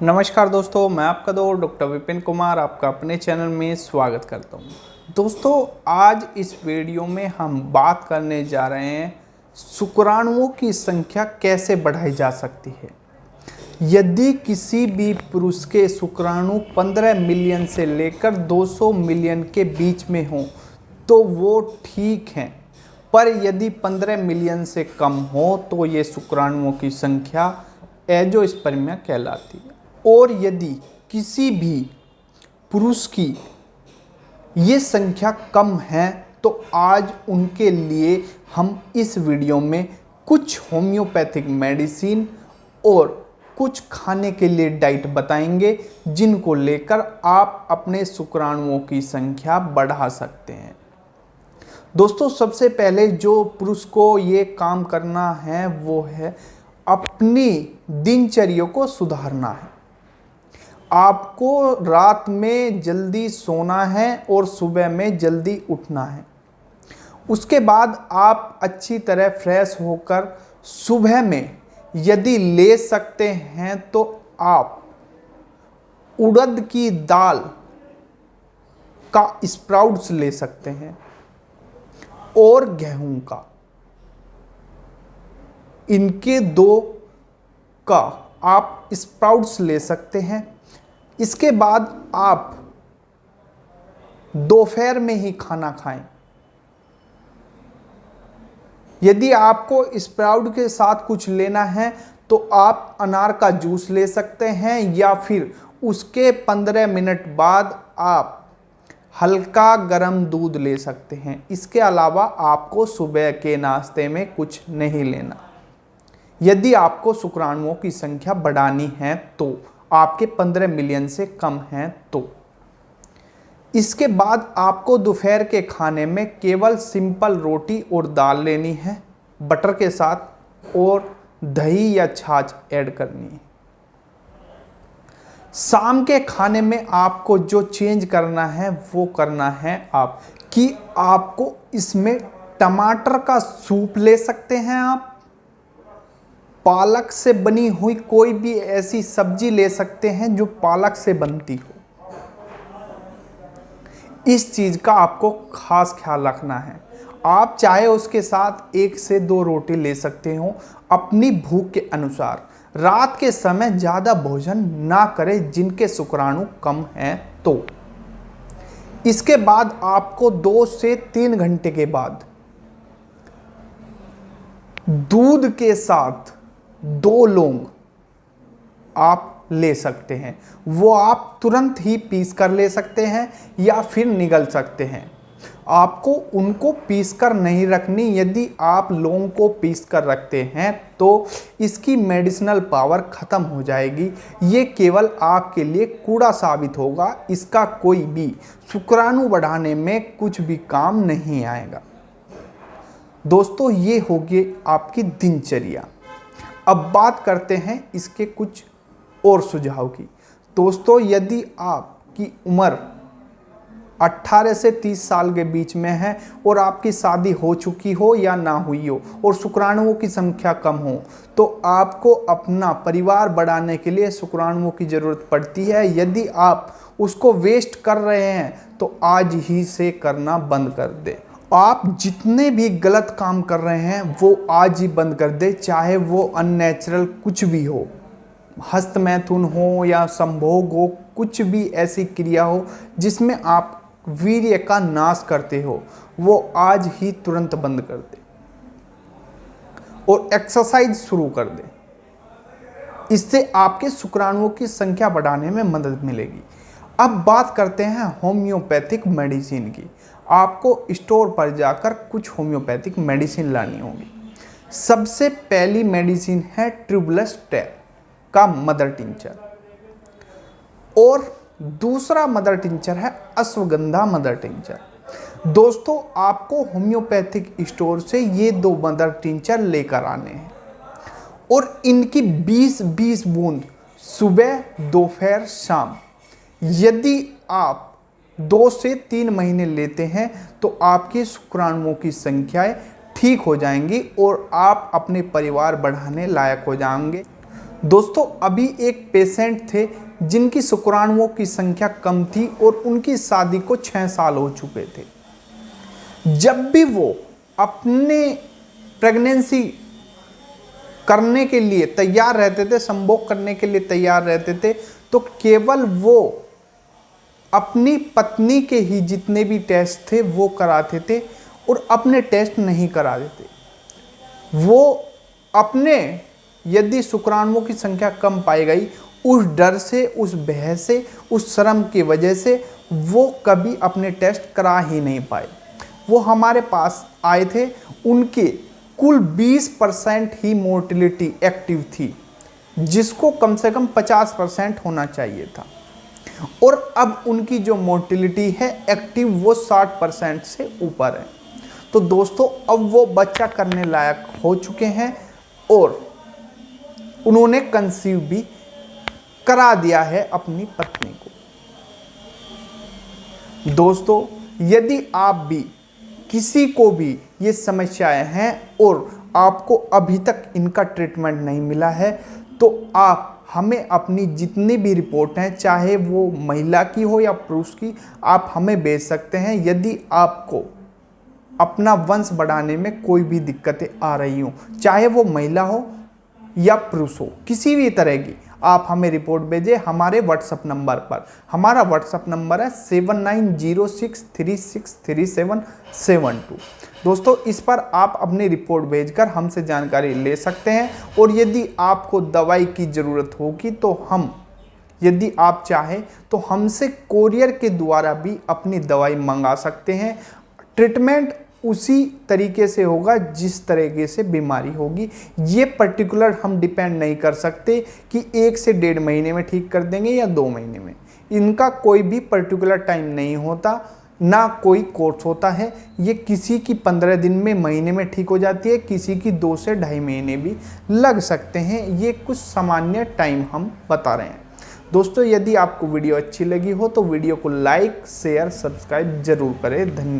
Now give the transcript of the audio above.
नमस्कार दोस्तों, मैं आपका दोस्त डॉक्टर विपिन कुमार आपका अपने चैनल में स्वागत करता हूं। दोस्तों, आज इस वीडियो में हम बात करने जा रहे हैं शुक्राणुओं की संख्या कैसे बढ़ाई जा सकती है। यदि किसी भी पुरुष के शुक्राणु 15 मिलियन से लेकर 200 मिलियन के बीच में हों तो वो ठीक हैं, पर यदि 15 मिलियन से कम हो तो ये शुक्राणुओं की संख्या एंजियोस्पर्मिया कहलाती है। और यदि किसी भी पुरुष की ये संख्या कम है तो आज उनके लिए हम इस वीडियो में कुछ होम्योपैथिक मेडिसिन और कुछ खाने के लिए डाइट बताएंगे जिनको लेकर आप अपने शुक्राणुओं की संख्या बढ़ा सकते हैं। दोस्तों, सबसे पहले जो पुरुष को ये काम करना है वो है अपनी दिनचर्या को सुधारना है। आपको रात में जल्दी सोना है और सुबह में जल्दी उठना है। उसके बाद आप अच्छी तरह फ्रेश होकर सुबह में यदि ले सकते हैं तो आप उड़द की दाल का स्प्राउट्स ले सकते हैं और गेहूं का, इनके दो का आप स्प्राउट्स ले सकते हैं। इसके बाद आप दोपहर में ही खाना खाएं। यदि आपको स्प्राउट के साथ कुछ लेना है तो आप अनार का जूस ले सकते हैं या फिर उसके 15 मिनट बाद आप हल्का गर्म दूध ले सकते हैं। इसके अलावा आपको सुबह के नाश्ते में कुछ नहीं लेना यदि आपको शुक्राणुओं की संख्या बढ़ानी है तो आपके 15 मिलियन से कम हैं तो। इसके बाद आपको दोपहर के खाने में केवल सिंपल रोटी और दाल लेनी है, बटर के साथ, और दही या छाछ ऐड करनी है। शाम के खाने में आपको जो चेंज करना है वो करना है आप कि आपको इसमें टमाटर का सूप ले सकते हैं, आप पालक से बनी हुई कोई भी ऐसी सब्जी ले सकते हैं जो पालक से बनती हो। इस चीज का आपको खास ख्याल रखना है। आप चाहे उसके साथ 1 से 2 रोटी ले सकते हो अपनी भूख के अनुसार। रात के समय ज्यादा भोजन ना करें जिनके शुक्राणु कम हैं तो। इसके बाद आपको 2 से 3 घंटे के बाद दूध के साथ 2 लौंग आप ले सकते हैं। वो आप तुरंत ही पीस कर ले सकते हैं या फिर निगल सकते हैं। आपको उनको पीस कर नहीं रखनी। यदि आप लौंग को पीस कर रखते हैं तो इसकी मेडिसिनल पावर खत्म हो जाएगी। ये केवल आपके लिए कूड़ा साबित होगा। इसका कोई भी शुक्राणु बढ़ाने में कुछ भी काम नहीं आएगा। दोस्तों, ये होगी आपकी दिनचर्या। अब बात करते हैं इसके कुछ और सुझाव की। दोस्तों, यदि आपकी उम्र 18 से 30 साल के बीच में है और आपकी शादी हो चुकी हो या ना हुई हो और शुक्राणुओं की संख्या कम हो तो आपको अपना परिवार बढ़ाने के लिए शुक्राणुओं की ज़रूरत पड़ती है। यदि आप उसको वेस्ट कर रहे हैं तो आज ही से करना बंद कर दें। आप जितने भी गलत काम कर रहे हैं वो आज ही बंद कर दे, चाहे वो अननेचुरल कुछ भी हो, हस्तमैथुन हो या संभोग हो, कुछ भी ऐसी क्रिया हो जिसमें आप वीर्य का नाश करते हो, वो आज ही तुरंत बंद कर दे और एक्सरसाइज शुरू कर दे। इससे आपके शुक्राणुओं की संख्या बढ़ाने में मदद मिलेगी। अब बात करते हैं होम्योपैथिक मेडिसिन की। आपको स्टोर पर जाकर कुछ होम्योपैथिक मेडिसिन लानी होगी। सबसे पहली मेडिसिन है ट्यूबुलस टैप का मदर टिंचर और दूसरा मदर टिंचर है अश्वगंधा मदर टिंचर। दोस्तों, आपको होम्योपैथिक स्टोर से ये 2 मदर टिंचर लेकर आने हैं और इनकी 20-20 बूंद सुबह, दोपहर, शाम यदि आप 2 से 3 महीने लेते हैं तो आपके शुक्राणुओं की संख्याएं ठीक हो जाएंगी और आप अपने परिवार बढ़ाने लायक हो जाएंगे। दोस्तों अभी एक पेशेंट थे जिनकी शुक्राणुओं की संख्या कम थी और उनकी शादी को 6 साल हो चुके थे। जब भी वो अपने प्रेगनेंसी करने के लिए तैयार रहते थे, संभोग करने के लिए तैयार रहते थे, तो केवल वो अपनी पत्नी के ही जितने भी टेस्ट थे वो कराते थे और अपने टेस्ट नहीं कराते थे। वो अपने यदि शुक्राणुओं की संख्या कम पाई गई, उस डर से, उस भय से, उस शर्म की वजह से वो कभी अपने टेस्ट करा ही नहीं पाए। वो हमारे पास आए थे, उनके कुल 20% ही मोर्टिलिटी एक्टिव थी, जिसको कम से कम 50% होना चाहिए था। और अब उनकी जो मोर्टिलिटी है एक्टिव वो 60% से ऊपर है। तो दोस्तों अब वो बच्चा करने लायक हो चुके हैं और उन्होंने कंसीव भी करा दिया है अपनी पत्नी को। दोस्तों यदि आप भी किसी को भी ये समस्याएं हैं और आपको अभी तक इनका ट्रीटमेंट नहीं मिला है, तो आप हमें अपनी जितनी भी रिपोर्ट हैं, चाहे वो महिला की हो या पुरुष की, आप हमें भेज सकते हैं। यदि आपको अपना वंश बढ़ाने में कोई भी दिक्कतें आ रही हो, चाहे वो महिला हो या पुरुष हो, किसी भी तरह की, आप हमें रिपोर्ट भेजें हमारे व्हाट्सएप नंबर पर। हमारा व्हाट्सएप नंबर है 7906363772। दोस्तों इस पर आप अपनी रिपोर्ट भेजकर हमसे जानकारी ले सकते हैं। और यदि आपको दवाई की ज़रूरत होगी तो हम, यदि आप चाहें तो हमसे कोरियर के द्वारा भी अपनी दवाई मंगा सकते हैं। ट्रीटमेंट उसी तरीके से होगा जिस तरीके से बीमारी होगी। ये पर्टिकुलर हम डिपेंड नहीं कर सकते कि 1 से 1.5 महीने में ठीक कर देंगे या 2 महीने में। इनका कोई भी पर्टिकुलर टाइम नहीं होता, ना कोई कोर्स होता है। ये किसी की 15 दिन में, महीने में ठीक हो जाती है, किसी की 2 से 2.5 महीने भी लग सकते हैं। ये कुछ सामान्य टाइम हम बता रहे हैं। दोस्तों यदि आपको वीडियो अच्छी लगी हो तो वीडियो को लाइक, शेयर, सब्सक्राइब जरूर करें। धन्यवाद।